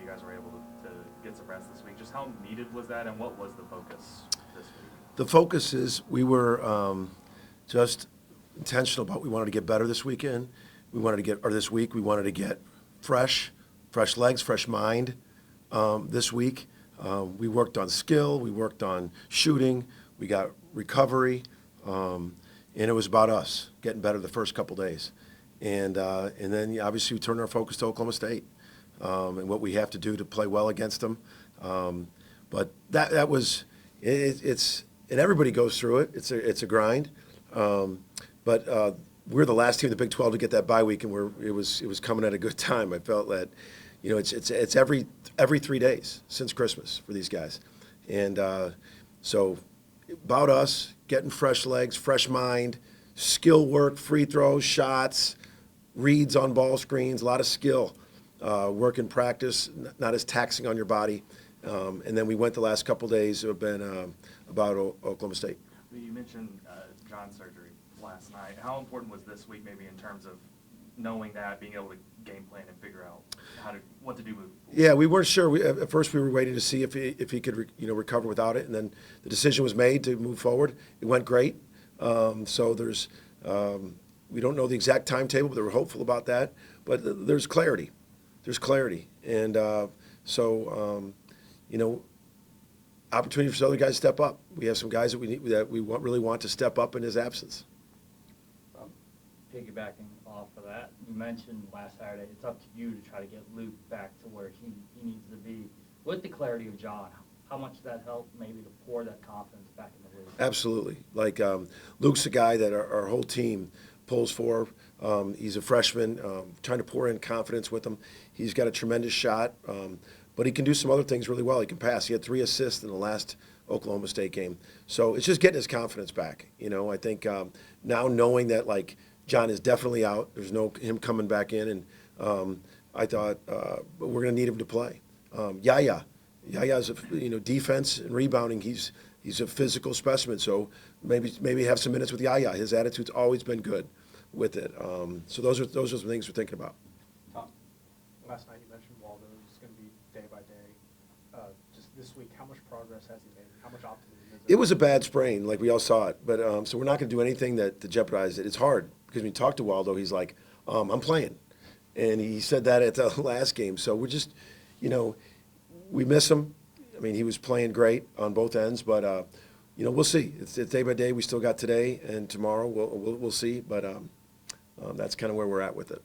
guys were able to get some rest this week. Just how needed was that, and what was the focus this week? The focus is we were just intentional about we wanted to get better this weekend. We wanted to get, or this week, we wanted to get fresh legs, fresh mind this week. We worked on skill, we worked on shooting, we got recovery, and it was about us getting better the first couple days. And then obviously we turned our focus to Oklahoma State and what we have to do to play well against them. But that was it's and everybody goes through it. It's a grind. But we're the last team in the Big 12 to get that bye week, and it was coming at a good time. I felt that, it's every 3 days since Christmas for these guys, and so about us getting fresh legs, fresh mind, skill work, free throws, shots, reads on ball screens, a lot of skill, work in practice, not as taxing on your body, and then we went the last couple days have been about Oklahoma State. You mentioned John's surgery last night. How important was this week, maybe in terms of knowing that, being able to game plan and figure out what to do moving forward? Yeah, we weren't sure. At first, we were waiting to see if he could recover without it, and then the decision was made to move forward. It went great. So there's we don't know the exact timetable, but we're hopeful about that. But there's clarity. There's clarity, and opportunity for other guys to step up. We have some guys that we really want to step up in his absence. Piggybacking off of that, you mentioned last Saturday, it's up to you to try to get Luke back to where he needs to be. With the clarity of John, how much did that help maybe to pour that confidence back in the league? Absolutely. Like Luke's a guy that our whole team pulls for. He's a freshman, trying to pour in confidence with him. He's got a tremendous shot, but he can do some other things really well. He can pass. He had 3 assists in the last Oklahoma State game. So it's just getting his confidence back. I think now knowing that, John is definitely out. There's no him coming back in, and I thought we're going to need him to play. Yaya's defense and rebounding. He's a physical specimen. So maybe have some minutes with Yaya. His attitude's always been good with it. So those are some things we're thinking about. Tom, last night you mentioned Waldo is going to be day by day. Just this week, how much progress has he made? How much optimism is there? It was a bad sprain, like we all saw it. But so we're not going to do anything to jeopardize it. It's hard because when you talk to Waldo, he's like, I'm playing. And he said that at the last game. So we're just, we miss him. I mean, he was playing great on both ends. But, we'll see. It's day by day. We still got today and tomorrow. We'll see. But that's kind of where we're at with it.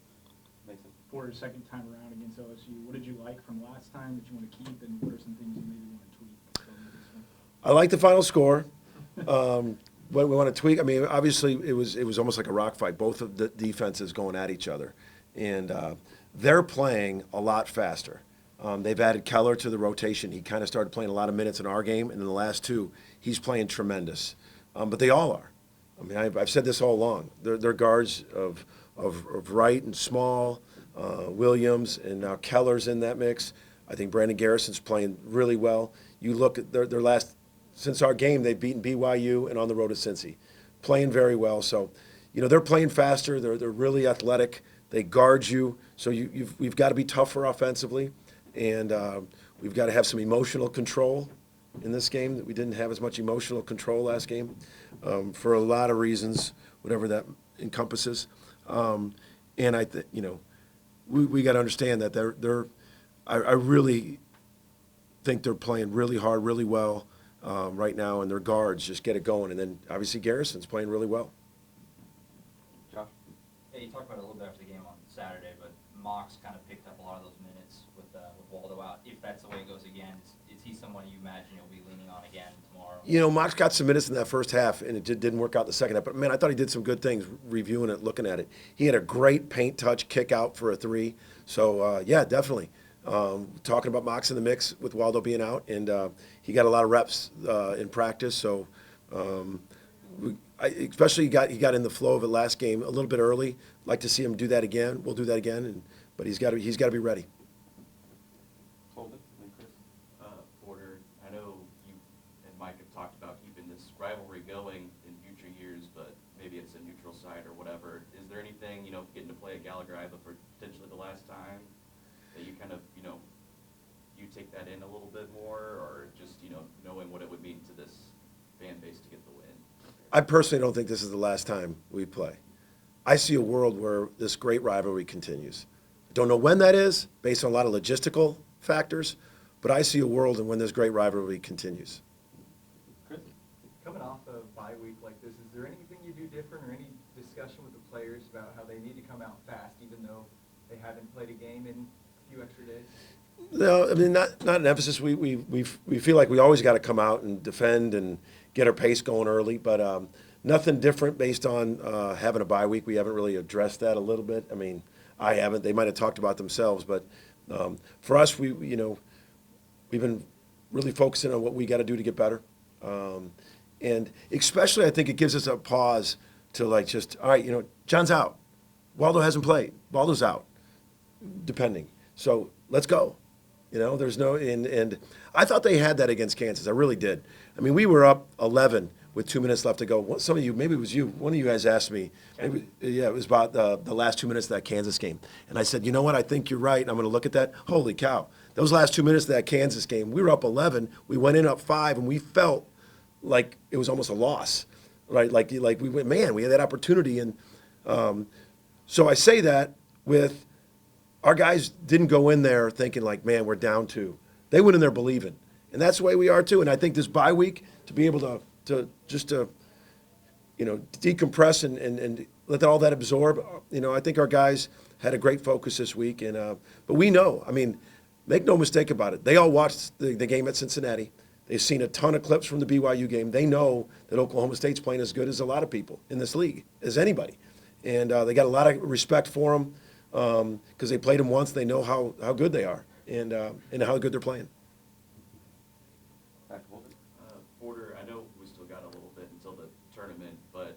Porter's second time around against LSU. What did you like from last time that you want to keep, and what are some things you maybe want to tweak? I like the final score. What we want to tweak, I mean, obviously it was almost like a rock fight. Both of the defenses going at each other, and they're playing a lot faster. They've added Keller to the rotation. He kind of started playing a lot of minutes in our game, and in the last 2, he's playing tremendous. But they all are. I mean, I've said this all along. They're guards of Wright and Small, Williams, and now Keller's in that mix. I think Brandon Garrison's playing really well. You look at their last. Since our game, they've beaten BYU and on the road to Cincy, playing very well. So, they're playing faster. They're really athletic. They guard you. So we've got to be tougher offensively, and we've got to have some emotional control in this game. That we didn't have as much emotional control last game for a lot of reasons, whatever that encompasses. And we got to understand that they're. I really think they're playing really hard, really well. Right now, and their guards just get it going. And then, obviously, Garrison's playing really well. Josh? Hey, you talked about it a little bit after the game on Saturday, but Mox kind of picked up a lot of those minutes with Waldo out. If that's the way it goes again, is he someone you imagine you'll be leaning on again tomorrow? Mox got some minutes in that first half, and it didn't work out the second half. But, man, I thought he did some good things reviewing it, looking at it. He had a great paint touch kick out for a 3. So, yeah, definitely. Talking about Mox in the mix with Waldo being out, and he got a lot of reps in practice. So, especially he got in the flow of it last game a little bit early. Like to see him do that again. We'll do that again, but he's got to be ready. Holden and Chris. Porter, I know you and Mike have talked about keeping this rivalry going in future years, but maybe it's a neutral site or whatever. Is there anything, getting to play at Gallagher-Iba for potentially the last time that you kind of, in a little bit more, or just, knowing what it would mean to this fan base to get the win? I personally don't think this is the last time we play. I see a world where this great rivalry continues. I don't know when that is, based on a lot of logistical factors, but I see a world in when this great rivalry continues. Chris, coming off a bye week like this, is there anything you do different or any discussion with the players about how they need to come out fast, even though they haven't played a game in a few extra days? No, I mean, not an emphasis. We feel like we always got to come out and defend and get our pace going early, but nothing different based on having a bye week. We haven't really addressed that a little bit. I mean, I haven't. They might have talked about themselves, but for us, we've been really focusing on what we got to do to get better, and especially I think it gives us a pause to like just all right. John's out, Waldo hasn't played, Waldo's out, depending. So let's go. There's no and I thought they had that against Kansas. I really did. I mean, we were up 11 with 2 minutes left to go. Some of you, maybe it was you, one of you guys asked me, maybe, yeah, it was about the last 2 minutes of that Kansas game. And I said, you know what, I think you're right. I'm going to look at that. Holy cow. Those last 2 minutes of that Kansas game, we were up 11. We went in up 5, and we felt like it was almost a loss, right? Like we went, man, we had that opportunity. And so I say that with our guys didn't go in there thinking like, man, we're down 2. They went in there believing. And that's the way we are too. And I think this bye week, to be able to decompress and let all that absorb, I think our guys had a great focus this week. And but we know, I mean, make no mistake about it. They all watched the game at Cincinnati. They've seen a ton of clips from the BYU game. They know that Oklahoma State's playing as good as a lot of people in this league, as anybody. And they got a lot of respect for them because they played them once. They know how good they are and how good they're playing. Porter, I know we still got a little bit until the tournament, but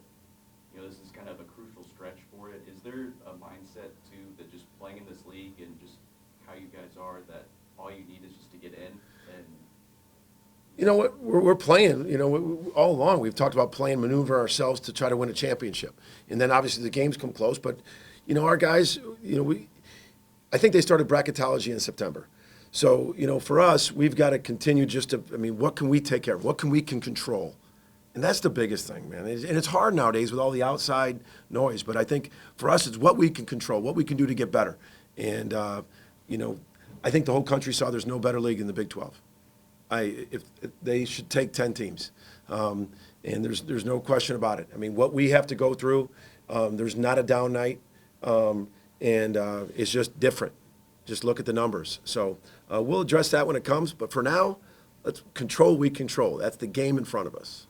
this is kind of a crucial stretch for it. Is there a mindset too that just playing in this league and just how you guys are, that all you need is just to get in? And you know what, we're playing. All along we've talked about playing, maneuver ourselves to try to win a championship, and then obviously the games come close. But our guys, I think they started bracketology in September. So, for us, we've got to continue what can we take care of? What can we control? And that's the biggest thing, man. And it's hard nowadays with all the outside noise. But I think for us, it's what we can control, what we can do to get better. And, I think the whole country saw there's no better league in the Big 12. If they should take 10 teams. And there's no question about it. I mean, what we have to go through, there's not a down night. And it's just different. Just look at the numbers. So we'll address that when it comes. But for now, let's control what we control. That's the game in front of us.